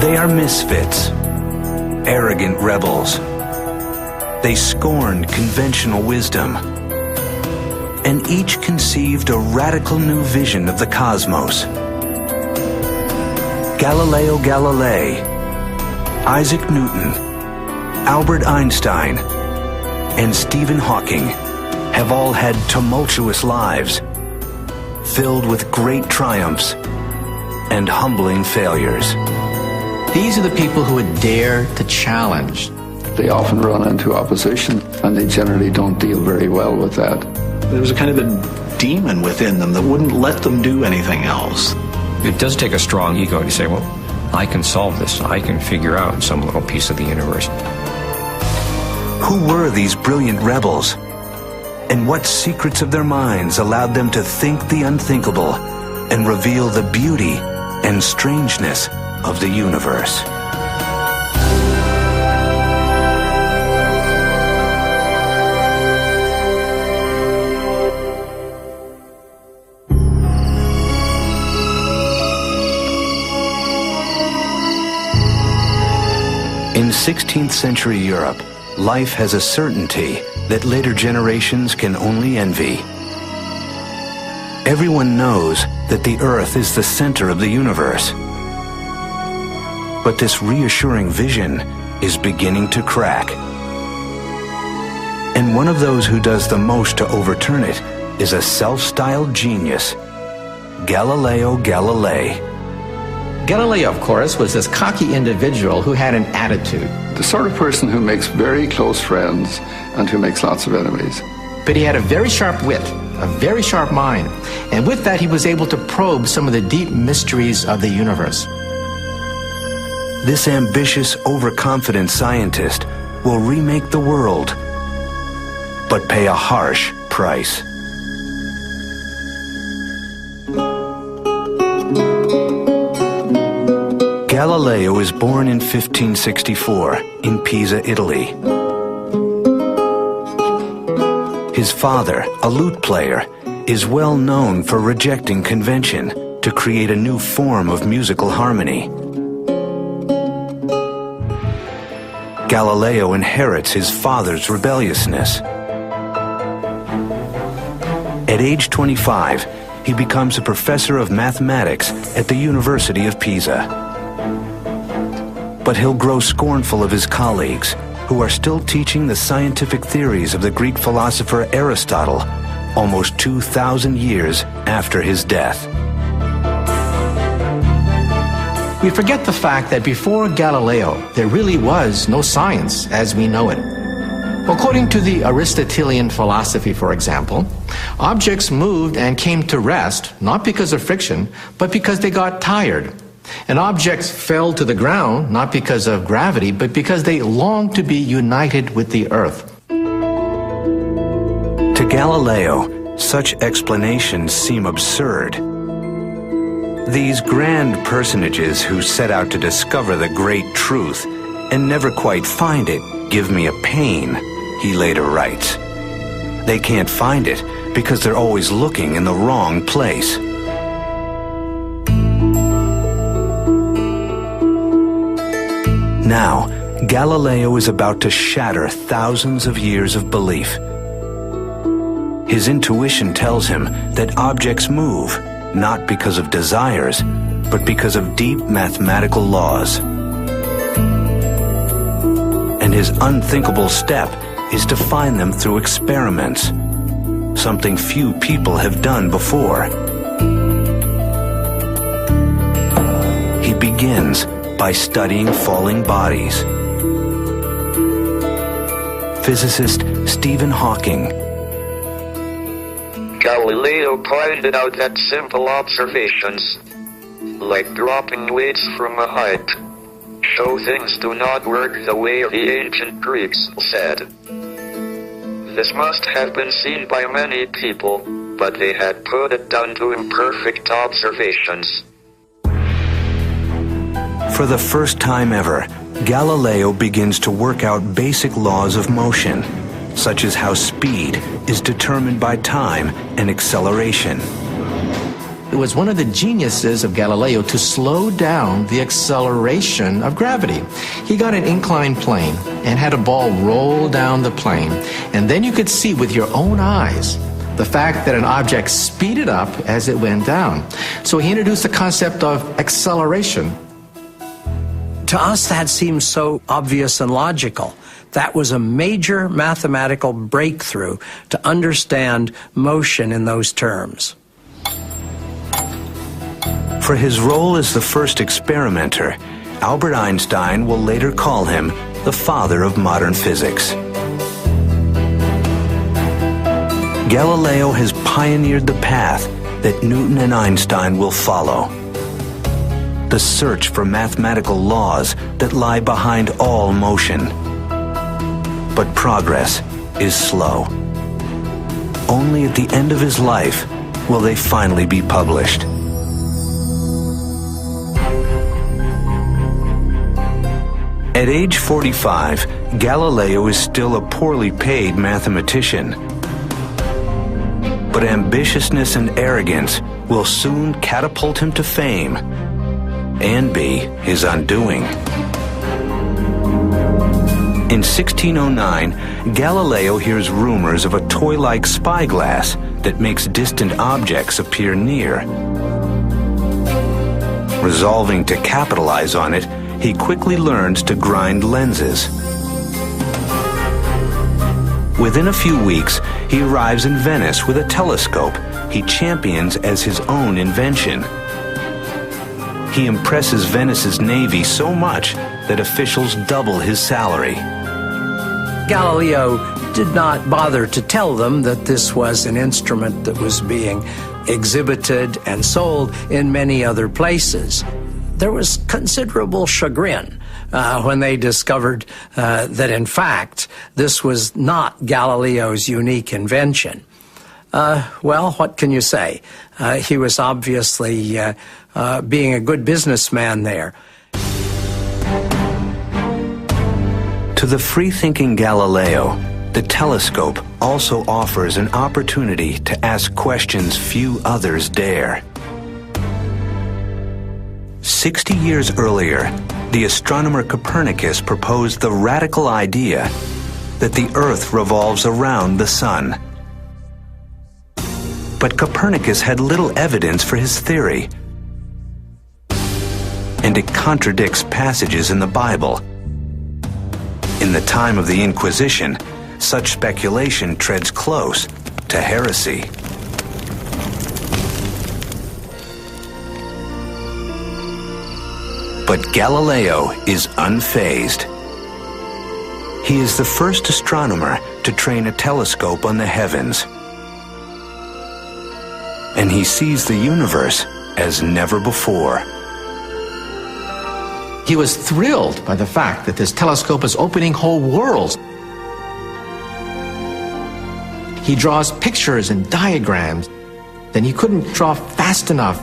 They are misfits, arrogant rebels. They scorned conventional wisdom, and each conceived a radical new vision of the cosmos. Galileo Galilei, Isaac Newton, Albert Einstein, and Stephen Hawking have all had tumultuous lives, filled with great triumphs and humbling failures. These are the people who would dare to challenge. They often run into opposition, and they generally don't deal very well with that. There was a kind of a demon within them that wouldn't let them do anything else. It does take a strong ego to say, well, I can solve this. I can figure out some little piece of the universe. Who were these brilliant rebels? And what secrets of their minds allowed them to think the unthinkable and reveal the beauty and strangeness of the universe? In 16th century Europe, life has a certainty that later generations can only envy. Everyone knows that the Earth is the center of the universe. But this reassuring vision is beginning to crack. And one of those who does the most to overturn it is a self-styled genius, Galileo Galilei. Galileo, of course, was this cocky individual who had an attitude. The sort of person who makes very close friends and who makes lots of enemies. But he had a very sharp wit, a very sharp mind, and with that he was able to probe some of the deep mysteries of the universe. This ambitious, overconfident scientist will remake the world, but pay a harsh price. Galileo is born in 1564 in Pisa, Italy. His father, a lute player, is well known for rejecting convention to create a new form of musical harmony. Galileo inherits his father's rebelliousness. At age 25, he becomes a professor of mathematics at the University of Pisa. But he'll grow scornful of his colleagues, who are still teaching the scientific theories of the Greek philosopher Aristotle, almost 2,000 years after his death. We forget the fact that before Galileo, there really was no science as we know it. According to the Aristotelian philosophy, for example, objects moved and came to rest, not because of friction, but because they got tired. And objects fell to the ground, not because of gravity, but because they longed to be united with the earth. To Galileo, such explanations seem absurd. These grand personages who set out to discover the great truth and never quite find it give me a pain, he later writes. They can't find it because they're always looking in the wrong place. Now, Galileo is about to shatter thousands of years of belief. His intuition tells him that objects move, not because of desires, but because of deep mathematical laws. And his unthinkable step is to find them through experiments, something few people have done before. He begins by studying falling bodies. Physicist Stephen Hawking. Galileo pointed out that simple observations, like dropping weights from a height, show things do not work the way the ancient Greeks said. This must have been seen by many people, but they had put it down to imperfect observations. For the first time ever, Galileo begins to work out basic laws of motion, such as how speed is determined by time and acceleration. It was one of the geniuses of Galileo to slow down the acceleration of gravity. He got an inclined plane and had a ball roll down the plane, and then you could see with your own eyes the fact that an object speeded up as it went down. So he introduced the concept of acceleration. To us, that seems so obvious and logical. That was a major mathematical breakthrough to understand motion in those terms. For his role as the first experimenter, Albert Einstein will later call him the father of modern physics. Galileo has pioneered the path that Newton and Einstein will follow. The search for mathematical laws that lie behind all motion. But progress is slow. Only at the end of his life will they finally be published. At age 45, Galileo is still a poorly paid mathematician. But ambitiousness and arrogance will soon catapult him to fame and be his undoing. In 1609, Galileo hears rumors of a toy-like spyglass that makes distant objects appear near. Resolving to capitalize on it, he quickly learns to grind lenses. Within a few weeks, he arrives in Venice with a telescope he champions as his own invention. He impresses Venice's navy so much that officials double his salary. Galileo did not bother to tell them that this was an instrument that was being exhibited and sold in many other places. There was considerable chagrin when they discovered that, in fact, this was not Galileo's unique invention. Well, what can you say? He was obviously being a good businessman there. To the free-thinking Galileo, the telescope also offers an opportunity to ask questions few others dare. 60 years earlier, the astronomer Copernicus proposed the radical idea that the Earth revolves around the Sun. But Copernicus had little evidence for his theory, and it contradicts passages in the Bible. In the time of the Inquisition, such speculation treads close to heresy. But Galileo is unfazed. He is the first astronomer to train a telescope on the heavens. And he sees the universe as never before. He was thrilled by the fact that this telescope is opening whole worlds. He draws pictures and diagrams, and he couldn't draw fast enough.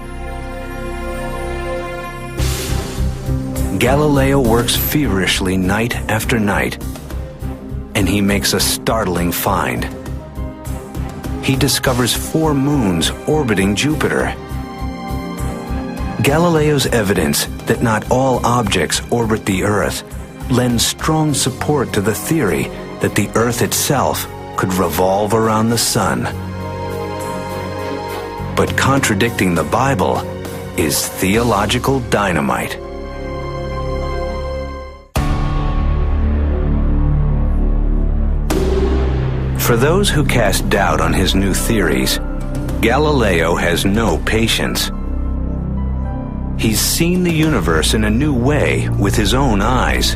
Galileo works feverishly night after night, and he makes a startling find. He discovers 4 moons orbiting Jupiter. Galileo's evidence that not all objects orbit the Earth lends strong support to the theory that the Earth itself could revolve around the Sun. But contradicting the Bible is theological dynamite. For those who cast doubt on his new theories, Galileo has no patience. He's seen the universe in a new way with his own eyes.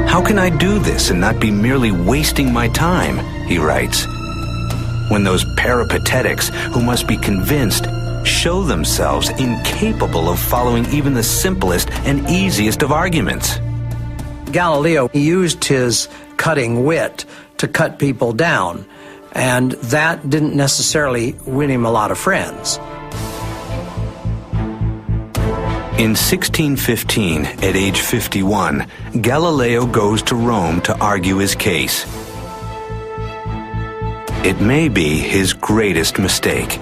How can I do this and not be merely wasting my time, he writes, when those peripatetics who must be convinced show themselves incapable of following even the simplest and easiest of arguments. Galileo used his cutting wit to cut people down, and that didn't necessarily win him a lot of friends. In 1615, at age 51, Galileo goes to Rome to argue his case. It may be his greatest mistake.